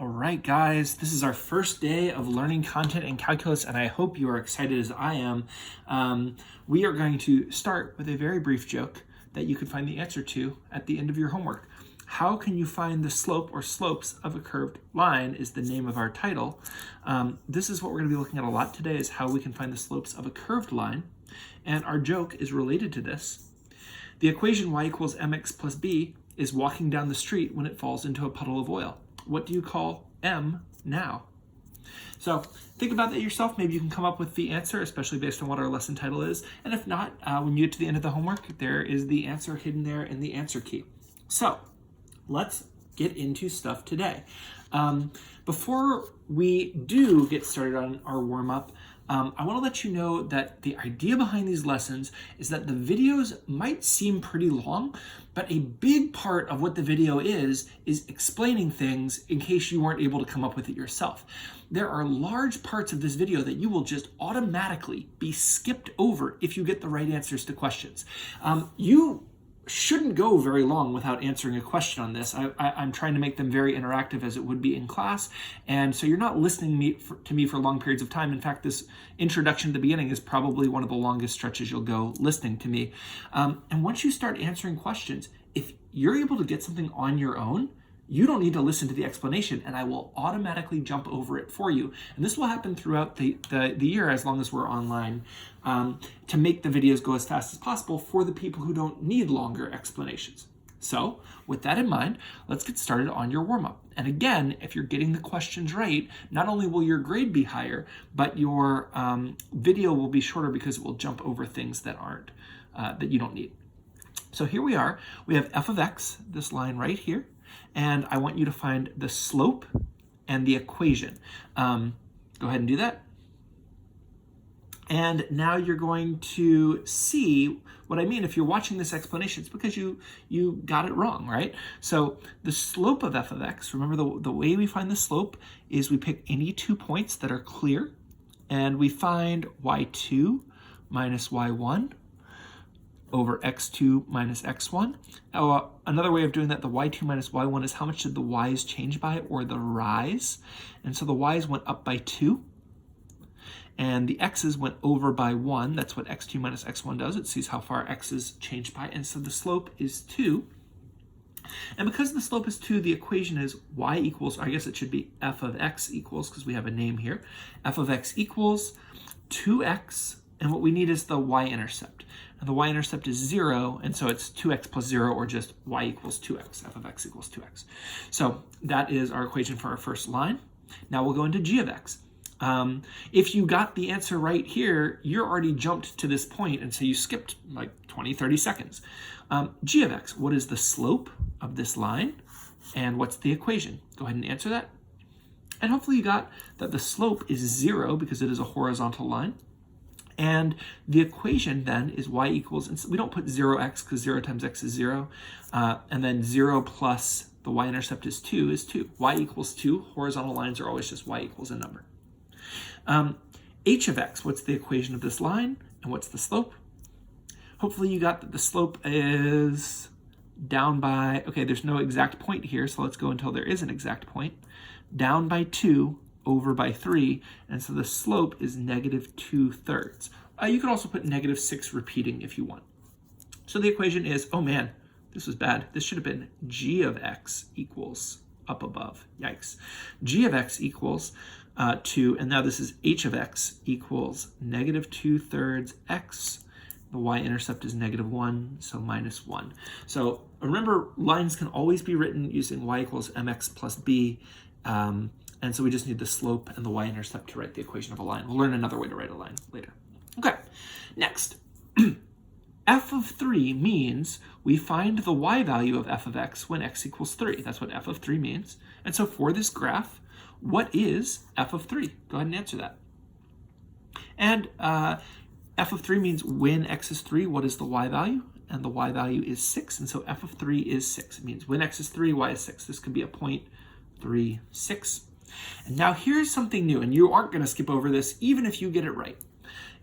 All right, guys, this is our first day of learning content in calculus, and I hope you are excited as I am. We are going to start with a very brief joke that you can find the answer to at the end of your homework. How can you find the slope or slopes of a curved line is the name of our title. This is what we're going to be looking at a lot today, is how we can find the slopes of a curved line, and our joke is related to this. The equation y equals mx plus b is walking down the street when it falls into a puddle of oil. What do you call M now? So think about that yourself. Maybe you can come up with the answer, especially based on what our lesson title is. And if not, when you get to the end of the homework, there is the answer hidden there in the answer key. So let's get into stuff today. Before we do get started on our warm-up, I want to let you know that the idea behind these lessons is that the videos might seem pretty long, but a big part of what the video is explaining things in case you weren't able to come up with it yourself. There are large parts of this video that you will just automatically be skipped over if you get the right answers to questions. You shouldn't go very long without answering a question on this. I'm trying to make them very interactive as it would be in class, and so you're not listening to me for long periods of time. In fact, this introduction at the beginning is probably one of the longest stretches you'll go listening to me. And once you start answering questions, if you're able to get something on your own, you don't need to listen to the explanation, and I will automatically jump over it for you. And this will happen throughout the year as long as we're online, to make the videos go as fast as possible for the people who don't need longer explanations. So with that in mind, let's get started on your warm-up. And again, if you're getting the questions right, not only will your grade be higher, but your video will be shorter because it will jump over things that aren't, that you don't need. So here we are. We have f of x, this line right here. And I want you to find the slope and the equation. Go ahead and do that. And now you're going to see what I mean. If you're watching this explanation, it's because you got it wrong, right? So the slope of f of x, remember the way we find the slope is we pick any 2 points that are clear, and we find y2 minus y1 over x2 minus x1. Another way of doing that, the y2 minus y1 is how much did the y's change by, or the rise. And so the y's went up by 2, and the x's went over by 1. That's what x2 minus x1 does. It sees how far x's changed by, and so the slope is 2. And because the slope is 2, the equation is y equals, I guess it should be f of x equals, because we have a name here, f of x equals 2x, and what we need is the y-intercept. And the y-intercept is 0, and so it's 2x plus 0, or just y equals 2x, f of x equals 2x. So that is our equation for our first line. Now we'll go into g of x. If you got the answer right here, you're already jumped to this point, and so you skipped like 20, 30 seconds. G of x, what is the slope of this line, and what's the equation? Go ahead and answer that. And hopefully you got that the slope is 0 because it is a horizontal line. And the equation then is y equals, and we don't put 0x because 0 times x is 0, and then 0 plus the y-intercept is 2 is 2. Y equals 2. Horizontal lines are always just y equals a number. H of x, what's the equation of this line, and what's the slope? Hopefully you got that the slope is down by, okay, there's no exact point here, so let's go until there is an exact point, down by 2, over by 3, and so the slope is negative 2/3. You can also put negative 6 repeating if you want. So the equation is, oh man, this was bad. This should have been g of x equals up above. Yikes. G of x equals 2, and now this is h of x equals negative 2/3 x. The y-intercept is negative 1, so minus 1. So remember, lines can always be written using y equals mx plus b. And so we just need the slope and the y-intercept to write the equation of a line. We'll learn another way to write a line later. Okay, next. F of 3 means we find the y value of f of x when x equals 3. That's what f of 3 means. And so for this graph, what is f of 3? Go ahead and answer that. And f of 3 means when x is 3, what is the y value? And the y value is 6, and so f of 3 is 6. It means when x is 3, y is 6. This could be a 0.36. And now here's something new, and you aren't going to skip over this even if you get it right.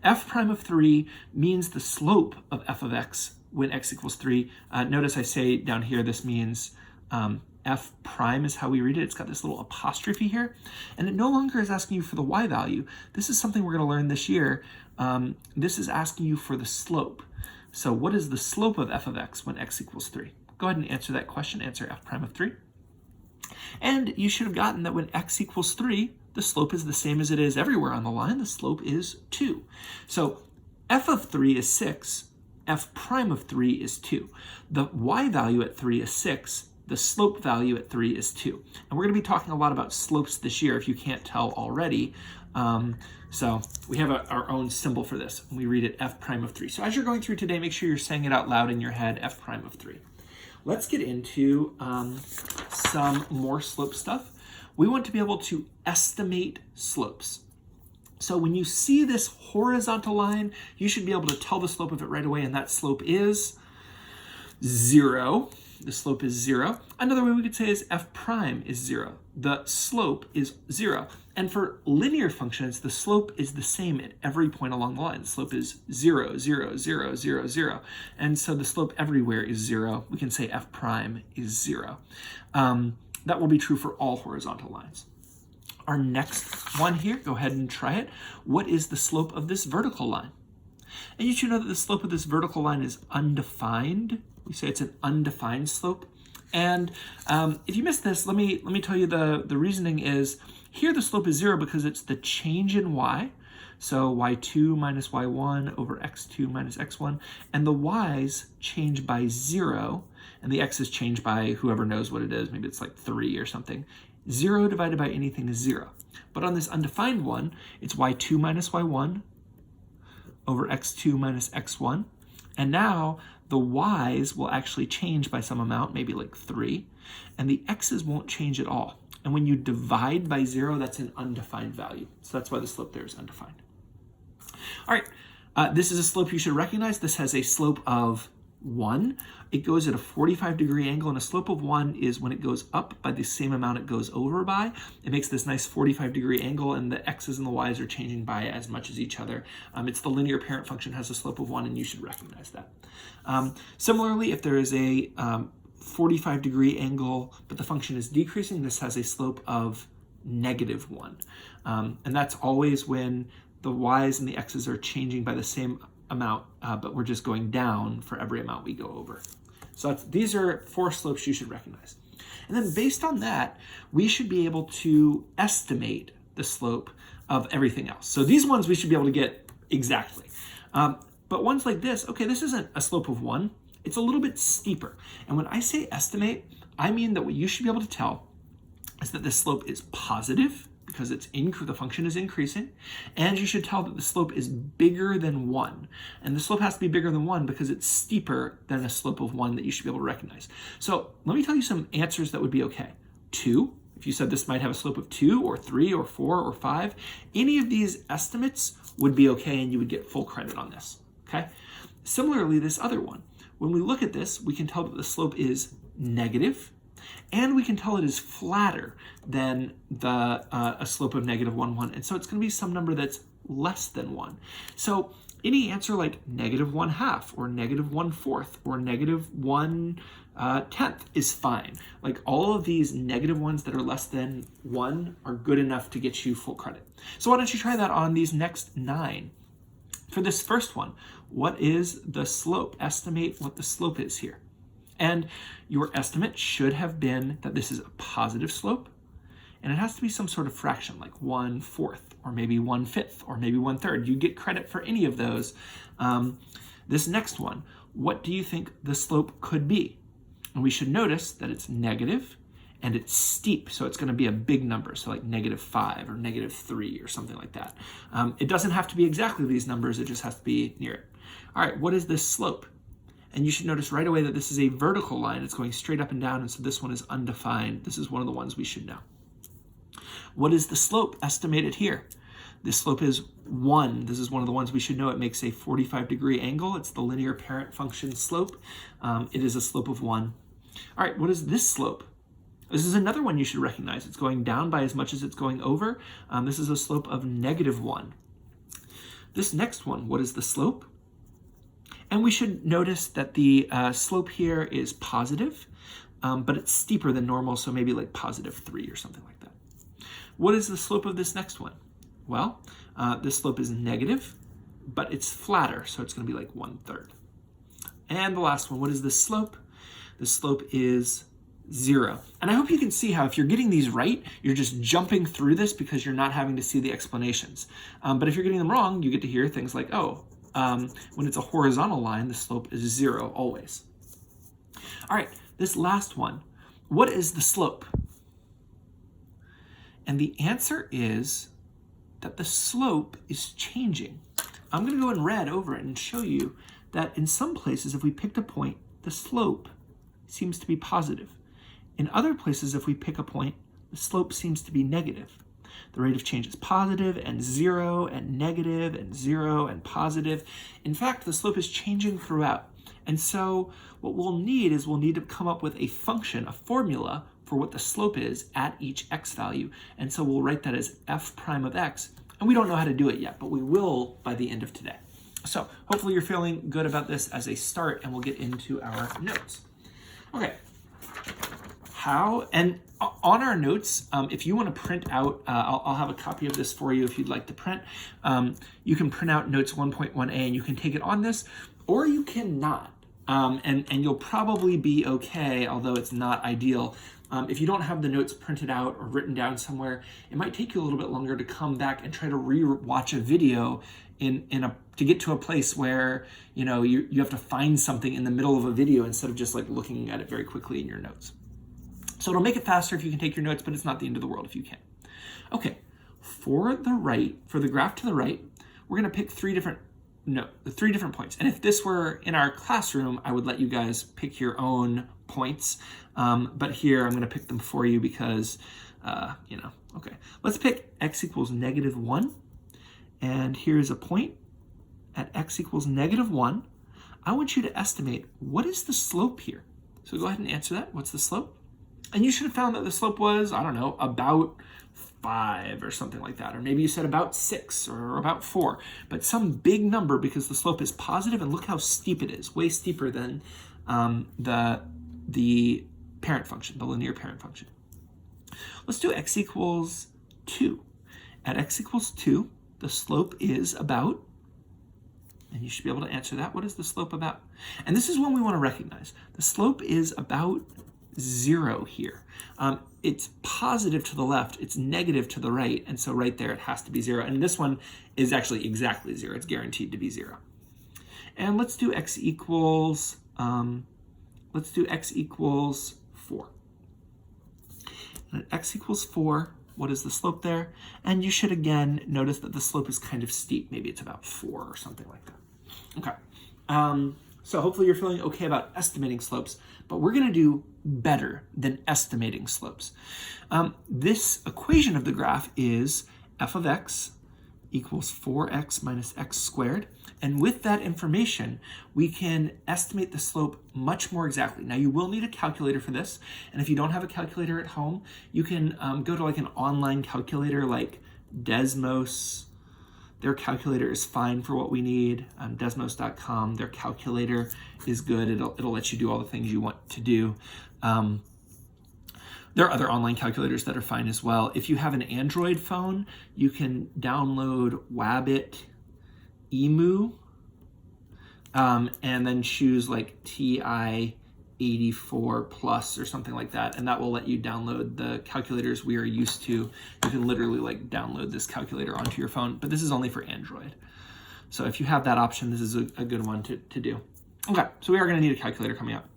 F prime of 3 means the slope of f of x when x equals 3. Notice I say down here this means f prime is how we read it. It's got this little apostrophe here, and it no longer is asking you for the y value. This is something we're going to learn this year. This is asking you for the slope. So what is the slope of f of x when x equals 3? Go ahead and answer that question. Answer f prime of 3. And you should have gotten that when x equals 3, the slope is the same as it is everywhere on the line. The slope is 2. So f of 3 is 6. F prime of 3 is 2. The y value at 3 is 6. The slope value at 3 is 2. And we're going to be talking a lot about slopes this year, if you can't tell already. So we have our own symbol for this. We read it f prime of 3. So as you're going through today, make sure you're saying it out loud in your head, f prime of 3. Let's get into some more slope stuff. We want to be able to estimate slopes. So when you see this horizontal line, you should be able to tell the slope of it right away, and that slope is 0. The slope is 0. Another way we could say is f prime is 0. The slope is 0. And for linear functions, the slope is the same at every point along the line. The slope is 0, 0, 0, 0, 0. And so the slope everywhere is 0. We can say f prime is 0. That will be true for all horizontal lines. Our next one here, go ahead and try it. What is the slope of this vertical line? And you should know that the slope of this vertical line is undefined. We say it's an undefined slope. And if you missed this, let me tell you the reasoning is here the slope is 0 because it's the change in y. So y2 minus y1 over x2 minus x1. And the y's change by 0. And the x's change by whoever knows what it is. Maybe it's like 3 or something. 0 divided by anything is 0. But on this undefined one, it's y2 minus y1 over x2 minus x1. And now the y's will actually change by some amount, maybe like 3, and the x's won't change at all. And when you divide by 0, that's an undefined value. So that's why the slope there is undefined. All right, this is a slope you should recognize. This has a slope of 1. It goes at a 45-degree angle, and a slope of 1 is when it goes up by the same amount it goes over by. It makes this nice 45-degree angle, and the x's and the y's are changing by as much as each other. It's the linear parent function, has a slope of 1, and you should recognize that. Similarly, if there is a 45-degree angle, but the function is decreasing, this has a slope of -1. And that's always when the y's and the x's are changing by the same amount, but we're just going down for every amount we go over. So these are 4 slopes you should recognize. And then based on that, we should be able to estimate the slope of everything else. So these ones we should be able to get exactly. But ones like this, okay, this isn't a slope of 1. It's a little bit steeper. And when I say estimate, I mean that what you should be able to tell is that this slope is positive, because the function is increasing, and you should tell that the slope is bigger than 1. And the slope has to be bigger than 1 because it's steeper than a slope of 1 that you should be able to recognize. So let me tell you some answers that would be okay. 2, if you said this might have a slope of 2 or 3 or 4 or 5, any of these estimates would be okay and you would get full credit on this, okay? Similarly, this other one, when we look at this, we can tell that the slope is negative, and we can tell it is flatter than a slope of -1, 1. And so it's going to be some number that's less than 1. So any answer like -1/2 or -1/4 or -1/10 is fine. Like all of these negative ones that are less than 1 are good enough to get you full credit. So why don't you try that on these next 9? For this first one, what is the slope? Estimate what the slope is here. And your estimate should have been that this is a positive slope, and it has to be some sort of fraction, like 1/4, or maybe 1/5, or maybe 1/3. You get credit for any of those. This next one, what do you think the slope could be? And we should notice that it's negative, and it's steep, so it's going to be a big number, so like -5 or -3 or something like that. It doesn't have to be exactly these numbers, it just has to be near it. All right, what is this slope? And you should notice right away that this is a vertical line. It's going straight up and down, and so this one is undefined. This is one of the ones we should know. What is the slope estimated here? This slope is 1. This is one of the ones we should know. It makes a 45-degree angle. It's the linear parent function slope. It is a slope of 1. All right, what is this slope? This is another one you should recognize. It's going down by as much as it's going over. This is a slope of -1. This next one, what is the slope? And we should notice that the slope here is positive. but it's steeper than normal, so maybe like +3 or something like that. What is the slope of this next one? Well, this slope is negative, but it's flatter, so it's going to be like 1/3. And the last one, what is the slope? The slope is 0. And I hope you can see how if you're getting these right, you're just jumping through this because you're not having to see the explanations. But if you're getting them wrong, you get to hear things like, when it's a horizontal line, the slope is 0 always. All right, this last one, what is the slope? And the answer is that the slope is changing. I'm going to go in red over it and show you that in some places, if we picked a point, the slope seems to be positive. In other places, if we pick a point, the slope seems to be negative. The rate of change is positive and 0 and negative and 0 and positive. In fact, the slope is changing throughout. And so what we'll need to come up with a function, a formula for what the slope is at each x value. And so we'll write that as f prime of x. And we don't know how to do it yet, but we will by the end of today. So hopefully you're feeling good about this as a start, and we'll get into our notes. Okay. And on our notes, if you want to print out, I'll have a copy of this for you if you'd like to print. You can print out notes 1.1a and you can take it on this, or you cannot. And you'll probably be okay, although it's not ideal. If you don't have the notes printed out or written down somewhere, it might take you a little bit longer to come back and try to re-watch a video to get to a place where you have to find something in the middle of a video instead of just like looking at it very quickly in your notes. So it'll make it faster if you can take your notes, but it's not the end of the world if you can. Okay, for the graph to the right, we're going to pick three different points. And if this were in our classroom, I would let you guys pick your own points. But here I'm going to pick them for you because, okay. Let's pick x equals -1. And here's a point at x equals -1. I want you to estimate what is the slope here. So go ahead and answer that. What's the slope? And you should have found that the slope was, I don't know, about 5 or something like that. Or maybe you said about 6 or about 4. But some big number because the slope is positive, and look how steep it is. Way steeper than the parent function, the linear parent function. Let's do x equals 2. At x equals 2, the slope is about, and you should be able to answer that. What is the slope about? And this is one we want to recognize. The slope is about 0 here. It's positive to the left, it's negative to the right, and so right there it has to be 0. And this one is actually exactly 0. It's guaranteed to be 0. And let's do x equals 4. And at x equals 4, what is the slope there? And you should again notice that the slope is kind of steep. Maybe it's about 4 or something like that. Okay. So hopefully you're feeling okay about estimating slopes, but we're going to do better than estimating slopes. This equation of the graph is f of x equals 4x minus x squared. And with that information, we can estimate the slope much more exactly. Now, you will need a calculator for this. And if you don't have a calculator at home, you can go to like an online calculator like Desmos. Their calculator is fine for what we need. Desmos.com, their calculator is good. It'll let you do all the things you want to do. There are other online calculators that are fine as well. If you have an Android phone, you can download Wabbit Emu and then choose like TI-84 Plus or something like that, and that will let you download the calculators we are used to. You can literally like download this calculator onto your phone, but this is only for Android. So if you have that option, this is a good one to do. Okay, so we are going to need a calculator coming up.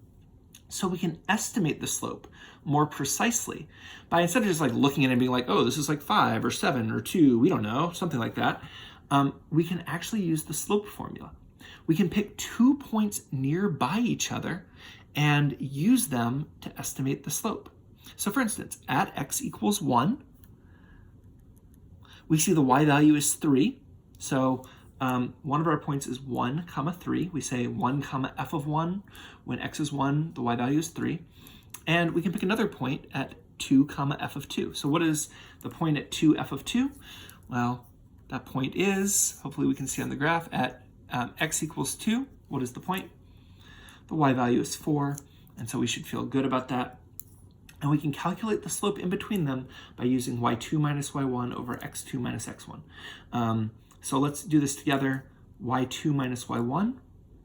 So we can estimate the slope more precisely by, instead of just like looking at it and being like, oh, this is like 5 or 7 or 2, we don't know, something like that, we can actually use the slope formula. We can pick 2 points nearby each other and use them to estimate the slope. So for instance, at x equals 1, we see the y value is 3. So one of our points is 1, 3. We say 1, f of 1. When x is 1, the y value is 3. And we can pick another point at 2, f of 2. So what is the point at 2, f of 2? Well, that point is, hopefully we can see on the graph, at x equals 2. What is the point? The y value is 4. And so we should feel good about that. And we can calculate the slope in between them by using y2 minus y1 over x2 minus x1. So let's do this together. Y2 minus y1,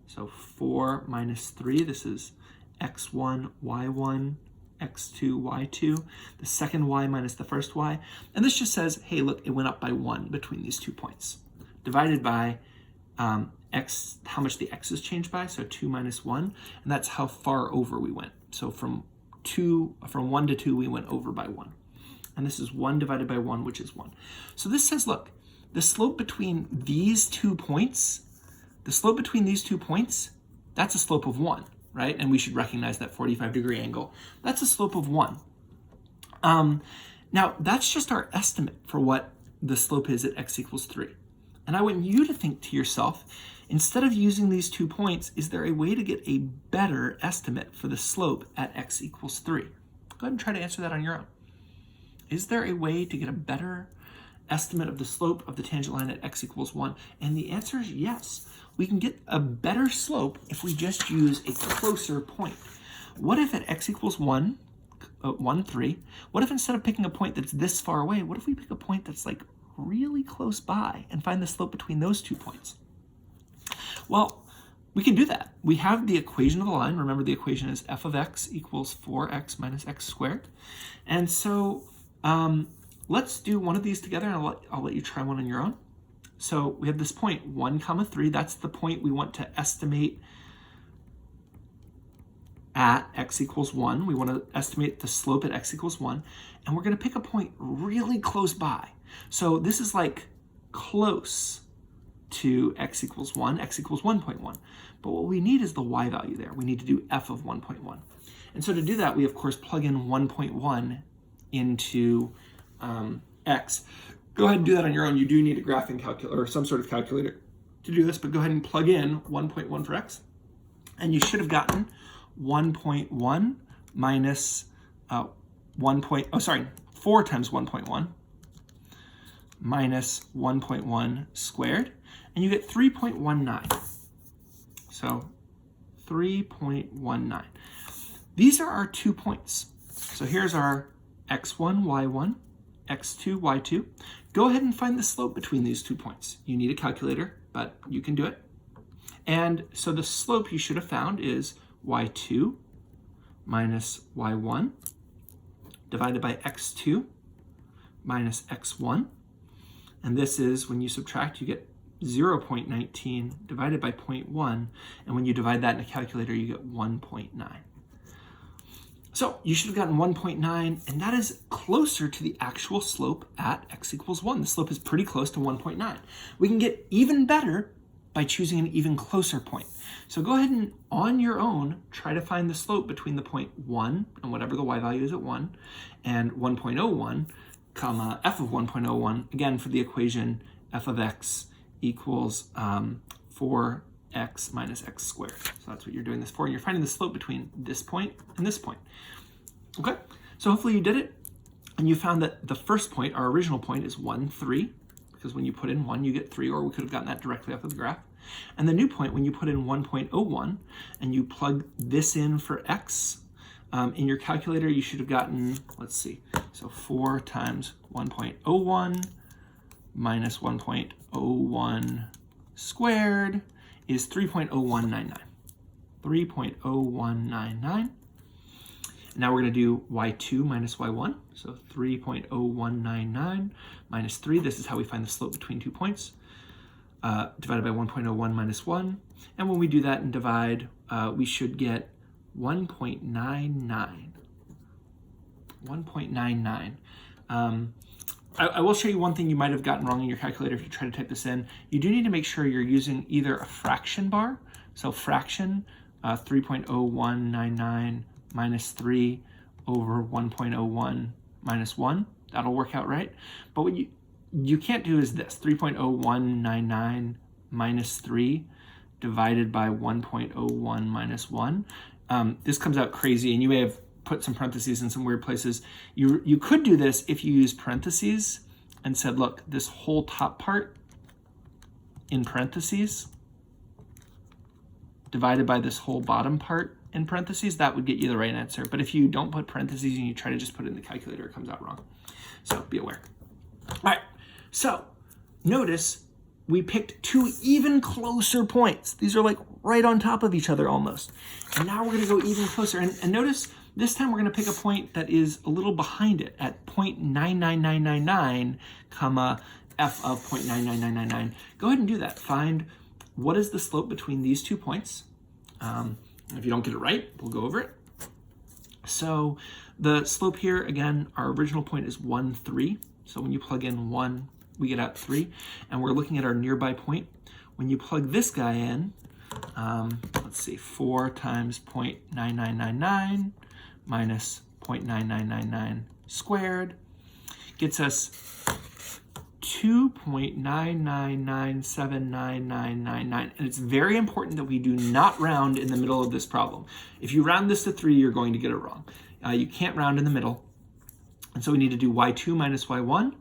so 4 minus 3. This is x1, y1, x2, y2. The second y minus the first y. And this just says, hey, look, it went up by 1 between these 2 points. Divided by x, how much the x's changed by, so 2 minus 1. And that's how far over we went. So from 1 to 2, we went over by 1. And this is 1 divided by 1, which is 1. So this says, look, the slope between these 2 points, that's a slope of 1, right? And we should recognize that 45-degree angle. That's a slope of 1. Now, that's just our estimate for what the slope is at x equals 3. And I want you to think to yourself, instead of using these 2 points, is there a way to get a better estimate for the slope at x equals 3? Go ahead and try to answer that on your own. Is there a way to get a better estimate of the slope of the tangent line at x equals 1? And the answer is yes. We can get a better slope if we just use a closer point. What if at x equals 1, 3, what if instead of picking a point that's this far away, what if we pick a point that's like really close by and find the slope between those 2 points? Well, we can do that. We have the equation of the line. Remember, the equation is f of x equals 4x minus x squared. And so let's do one of these together, and I'll let you try one on your own. So we have this point 1, 3. That's the point we want to estimate at x equals 1. We want to estimate the slope at x equals 1. And we're going to pick a point really close by. So this is like close to x equals 1, x equals 1.1. But what we need is the y value there. We need to do f of 1.1. And so to do that, we of course plug in 1.1 into x. Go ahead and do that on your own. You do need a graphing calculator or some sort of calculator to do this, but go ahead and plug in 1.1 for x. And you should have gotten 1.1 minus 4 times 1.1 minus 1.1 squared, and you get 3.19. So 3.19. These are our 2 points. So here's our x1, y1, x2, y2. Go ahead and find the slope between these 2 points. You need a calculator, but you can do it. And so the slope you should have found is y2 minus y1 divided by x2 minus x1. And this is, when you subtract, you get 0.19 divided by 0.1. And when you divide that in a calculator, you get 1.9. So you should have gotten 1.9, and that is closer to the actual slope at x equals 1. The slope is pretty close to 1.9. We can get even better by choosing an even closer point. So go ahead and, on your own, try to find the slope between the point 1, and whatever the y value is at 1, and 1.01, comma f of 1.01, again for the equation f of x equals 4x minus x squared. So that's what you're doing this for. And you're finding the slope between this point and this point. Okay, so hopefully you did it. And you found that the first point, our original point, is 1, 3. Because when you put in 1, you get 3, or we could have gotten that directly off of the graph. And the new point, when you put in 1.01, and you plug this in for x, in your calculator, you should have gotten, let's see, so 4 times 1.01 minus 1.01 squared is 3.0199. 3.0199. Now we're going to do y2 minus y1. So 3.0199 minus 3. This is how we find the slope between 2 points. Divided by 1.01 minus 1. And when we do that and divide, we should get 1.99. 1.99. I will show you one thing you might have gotten wrong in your calculator if you try to type this in. You do need to make sure you're using either a fraction bar, so fraction 3.0199 minus 3 over 1.01 minus 1. That'll work out right. But what you can't do is this, 3.0199 minus 3 divided by 1.01 minus 1. This comes out crazy, and you may have put some parentheses in some weird places. You could do this if you use parentheses and said, look, this whole top part in parentheses divided by this whole bottom part in parentheses, that would get you the right answer. But if you don't put parentheses and you try to just put it in the calculator, it comes out wrong. So be aware. All right, so notice we picked two even closer points. These are like right on top of each other almost. And now we're gonna go even closer. And notice this time we're gonna pick a point that is a little behind it at 0.99999, comma, f of 0.99999. Go ahead and do that. Find what is the slope between these 2 points. If you don't get it right, we'll go over it. So the slope here, again, our original point is 1, 3. So when you plug in 1, we get out 3. And we're looking at our nearby point. When you plug this guy in, let's see, 4 times 0.9999 minus 0.9999 squared gets us 2.9997999. And it's very important that we do not round in the middle of this problem. If you round this to 3, you're going to get it wrong. You can't round in the middle. And so we need to do y2 minus y1.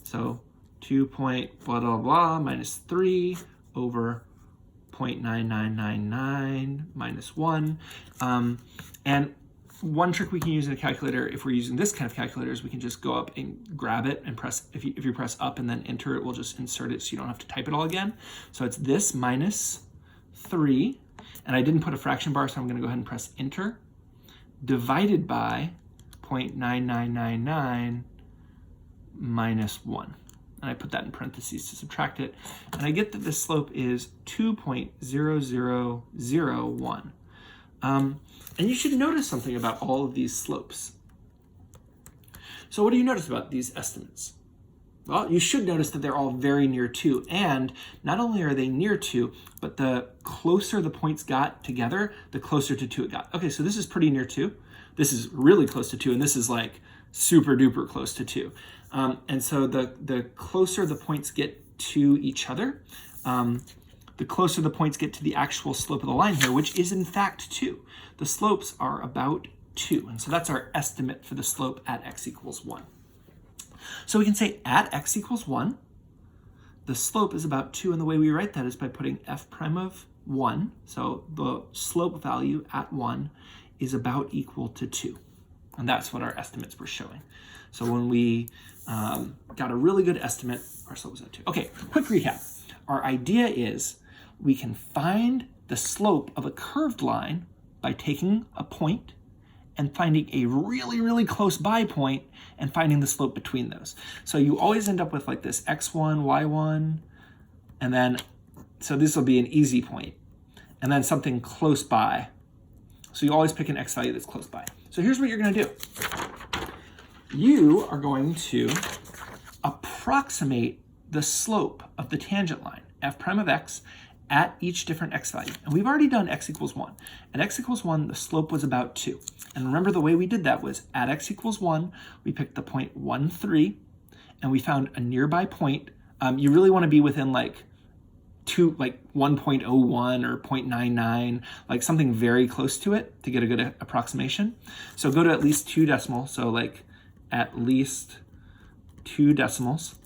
So 2 point blah, blah, blah minus 3 over 0.9999 minus 1. And one trick we can use in a calculator, if we're using this kind of calculator, is we can just go up and grab it and press, if you press up and then enter, it will just insert it so you don't have to type it all again. So it's this minus 3, and I didn't put a fraction bar, so I'm gonna go ahead and press enter, divided by 0.9999 minus 1. And I put that in parentheses to subtract it, and I get that this slope is 2.0001. And you should notice something about all of these slopes. So what do you notice about these estimates? Well, you should notice that they're all very near 2, and not only are they near 2, but the closer the points got together, the closer to 2 it got. Okay, so this is pretty near 2. This is really close to 2, and this is like super duper close to 2. And so the closer the points get to each other, the closer the points get to the actual slope of the line here, which is in fact 2. The slopes are about 2, and so that's our estimate for the slope at x equals 1. So we can say at x equals 1, the slope is about 2, and the way we write that is by putting f prime of 1, so the slope value at 1 is about equal to 2. And that's what our estimates were showing. So when we got a really good estimate, our slope was at 2. Okay, quick recap. Our idea is we can find the slope of a curved line by taking a point and finding a really, really close by point and finding the slope between those. So you always end up with like this x1, y1, and then, so this will be an easy point, and then something close by. So you always pick an x value that's close by. So here's what you're gonna do. You are going to approximate the slope of the tangent line, f prime of x, at each different x value. And we've already done x equals 1. At x equals 1, the slope was about 2. And remember the way we did that was at x equals 1, we picked the point 1, 3, and we found a nearby point. You really want to be within like 1.01 or 0.99, like something very close to it to get a good approximation. So go to at least 2 decimals, so like at least 2 decimals.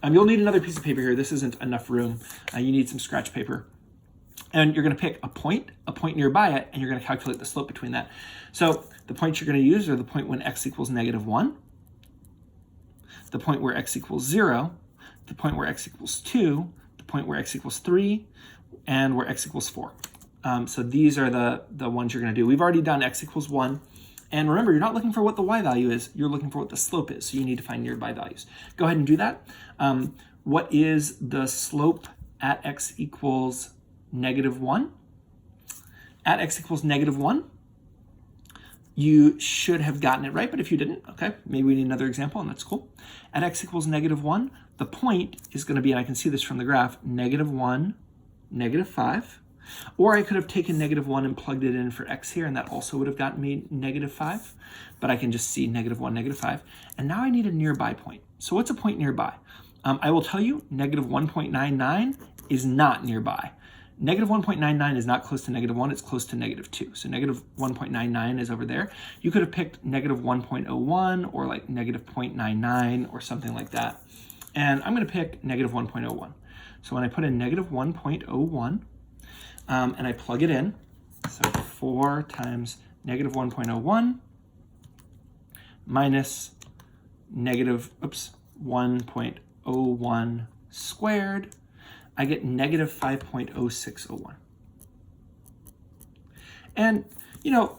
You'll need another piece of paper here. This isn't enough room. You need some scratch paper. And you're going to pick a point nearby it, and you're going to calculate the slope between that. So the points you're going to use are the point when x equals -1, the point where x equals 0, the point where x equals 2, the point where x equals 3, and where x equals 4. So these are the ones you're going to do. We've already done x equals 1. And remember, you're not looking for what the y value is, you're looking for what the slope is, so you need to find nearby values. Go ahead and do that. What is the slope at x equals -1? At x equals -1, you should have gotten it right, but if you didn't, okay, maybe we need another example, and that's cool. At x equals -1, the point is going to be, and I can see this from the graph, -1, -5. Or I could have taken -1 and plugged it in for x here, and that also would have gotten me -5. But I can just see -1, -5. And now I need a nearby point. So what's a point nearby? I will tell you, -1.99 is not nearby. -1.99 is not close to -1, it's close to -2. So -1.99 is over there. You could have picked -1.01 or like -0.99 or something like that. And I'm going to pick -1.01. So when I put in -1.01, and I plug it in, So 4 times negative 1.01 minus negative, 1.01 squared, I get negative 5.0601. And,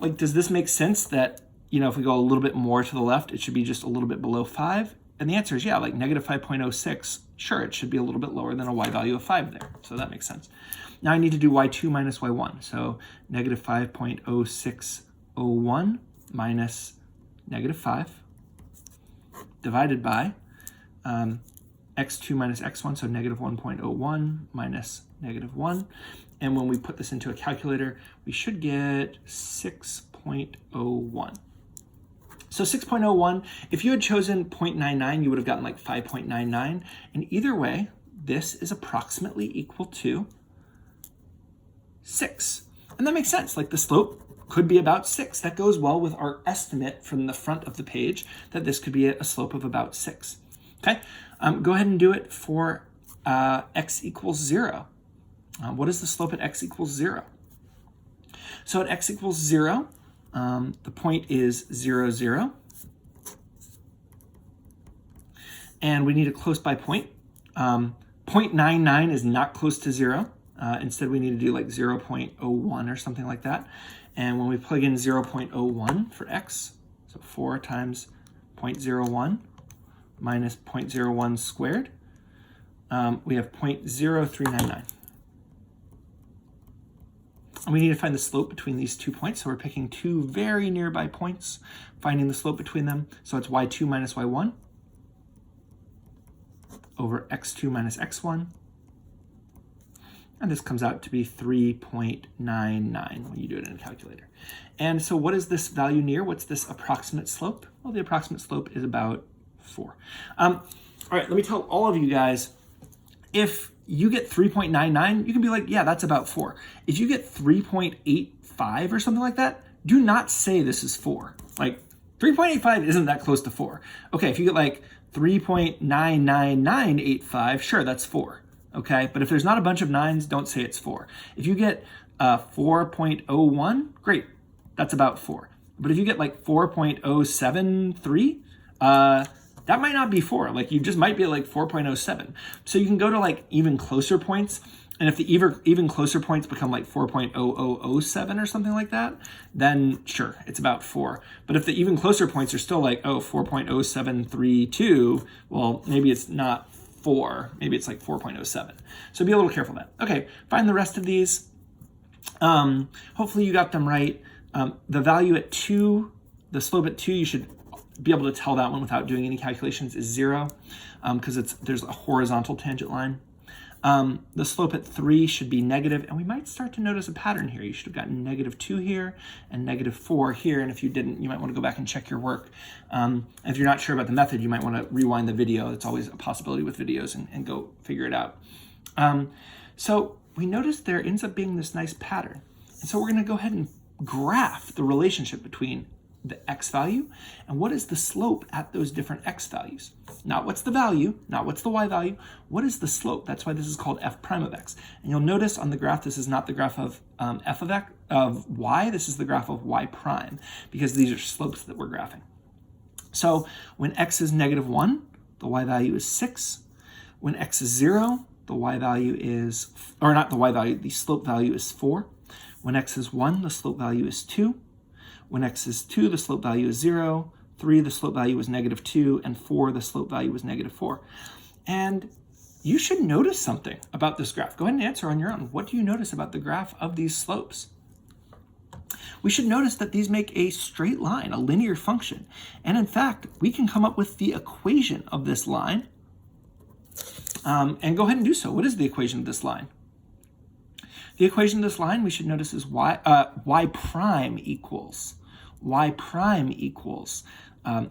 like, does this make sense that, if we go a little bit more to the left, it should be just a little bit below 5? And the answer is, yeah, like negative 5.06, sure, it should be a little bit lower than a y value of 5 there. So that makes sense. Now I need to do y2 minus y1. So negative 5.0601 minus negative 5 divided by x2 minus x1, so negative 1.01 minus negative 1. And when we put this into a calculator, we should get 6.01. So 6.01, if you had chosen 0.99, you would have gotten like 5.99. And either way, this is approximately equal to 6. And that makes sense. Like the slope could be about 6. That goes well with our estimate from the front of the page that this could be a slope of about 6. Okay, go ahead and do it for x equals 0. What is the slope at x equals 0? So at x equals 0, the point is 0, 0. And we need a close by point. 0.99 is not close to 0. Instead, we need to do like 0.01 or something like that. And when we plug in 0.01 for x, so 4 times 0.01 minus 0.01 squared, we have 0.0399. And we need to find the slope between these 2 points. So we're picking 2 very nearby points, finding the slope between them. So it's y2 minus y1 over x2 minus x1. And this comes out to be 3.99 when you do it in a calculator. And so what is this value near? What's this approximate slope? Well, the approximate slope is about 4. All right, let me tell all of you guys, if you get 3.99, you can be like, yeah, that's about 4. If you get 3.85 or something like that, do not say this is 4. Like 3.85 isn't that close to 4. Okay, if you get like 3.99985, sure, that's 4. Okay, but if there's not a bunch of 9s, don't say it's 4. If you get 4.01, great, that's about 4. But if you get like 4.073, that might not be 4. Like you just might be like 4.07. So you can go to like even closer points. And if the even closer points become like 4.0007 or something like that, then sure, it's about 4. But if the even closer points are still like, 4.0732, well, maybe it's not 4. Maybe it's like 4.07. So be a little careful of that. Okay, find the rest of these. Hopefully you got them right. The value at 2, the slope at 2, you should be able to tell that one without doing any calculations, is 0, because there's a horizontal tangent line. The slope at 3 should be negative, and we might start to notice a pattern here. You should have gotten negative 2 here and negative 4 here, and if you didn't, you might want to go back and check your work. And if you're not sure about the method, you might want to rewind the video. It's always a possibility with videos, and go figure it out. So we notice there ends up being this nice pattern. And so we're going to go ahead and graph the relationship between the x value and what is the slope at those different x values. Not what's the value, not what's the y value, what is the slope? That's why this is called f prime of x. And you'll notice on the graph, this is not the graph of f of x, of y, this is the graph of y prime, because these are slopes that we're graphing. So when x is negative 1, the y value is 6. When x is 0, the y value is, or not the y value, the slope value is 4. When x is 1, the slope value is 2. When x is 2, the slope value is 0. 3, the slope value is negative 2. And 4, the slope value is negative 4. And you should notice something about this graph. Go ahead and answer on your own. What do you notice about the graph of these slopes? We should notice that these make a straight line, a linear function. And in fact, we can come up with the equation of this line. And go ahead and do so. What is the equation of this line? The equation of this line we should notice is y prime equals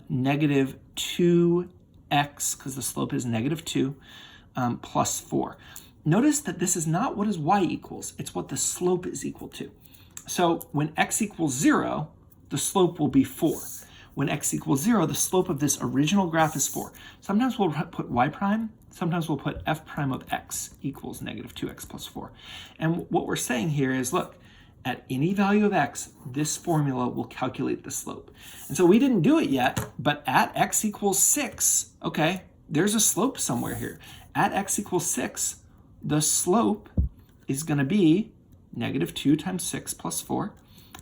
negative 2x, because the slope is negative 2, plus 4. Notice that this is not what is y equals, it's what the slope is equal to. So when x equals 0, the slope will be 4. When x equals 0, the slope of this original graph is 4. Sometimes we'll put y prime, sometimes we'll put f prime of x equals negative 2x plus 4. And what we're saying here is, look, at any value of x, this formula will calculate the slope. And so we didn't do it yet, but at x equals 6, okay, there's a slope somewhere here. At x equals 6, the slope is going to be negative 2 times 6 plus 4,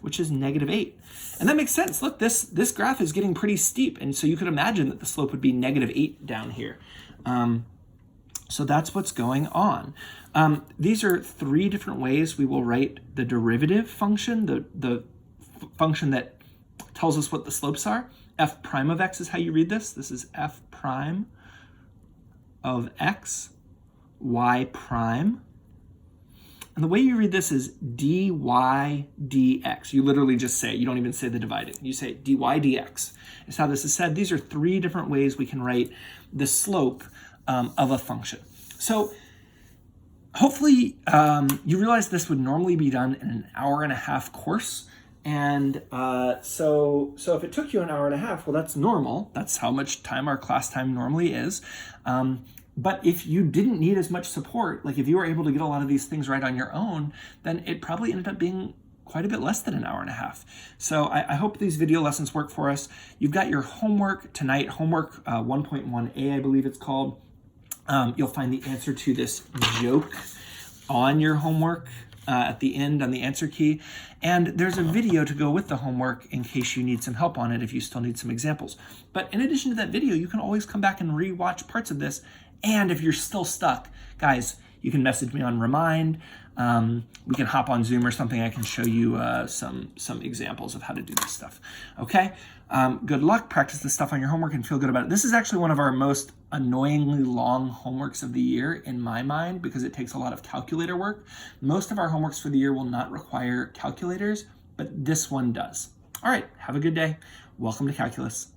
which is negative 8. And that makes sense. Look, this graph is getting pretty steep, and so you could imagine that the slope would be negative 8 down here. So that's what's going on. These are 3 different ways we will write the derivative function, the function that tells us what the slopes are. F prime of x is how you read this. This is f prime of x, y prime. And the way you read this is dy dx. You literally just say, you don't even say the dividing. You say dy dx. It's how this is said. These are 3 different ways we can write the slope of a function. So hopefully you realize this would normally be done in an hour-and-a-half course. And so if it took you an hour and a half, well, that's normal. That's how much time our class time normally is. But if you didn't need as much support, like if you were able to get a lot of these things right on your own, then it probably ended up being quite a bit less than an hour and a half. So I hope these video lessons work for us. You've got your homework tonight, homework 1.1a, I believe it's called. You'll find the answer to this joke on your homework at the end on the answer key. And there's a video to go with the homework in case you need some help on it, if you still need some examples. But in addition to that video, you can always come back and re-watch parts of this. And if you're still stuck, guys, you can message me on Remind. We can hop on Zoom or something. I can show you some examples of how to do this stuff. Okay? Good luck. Practice this stuff on your homework and feel good about it. This is actually one of our most annoyingly long homeworks of the year in my mind because it takes a lot of calculator work. Most of our homeworks for the year will not require calculators, but this one does. All right. Have a good day. Welcome to Calculus.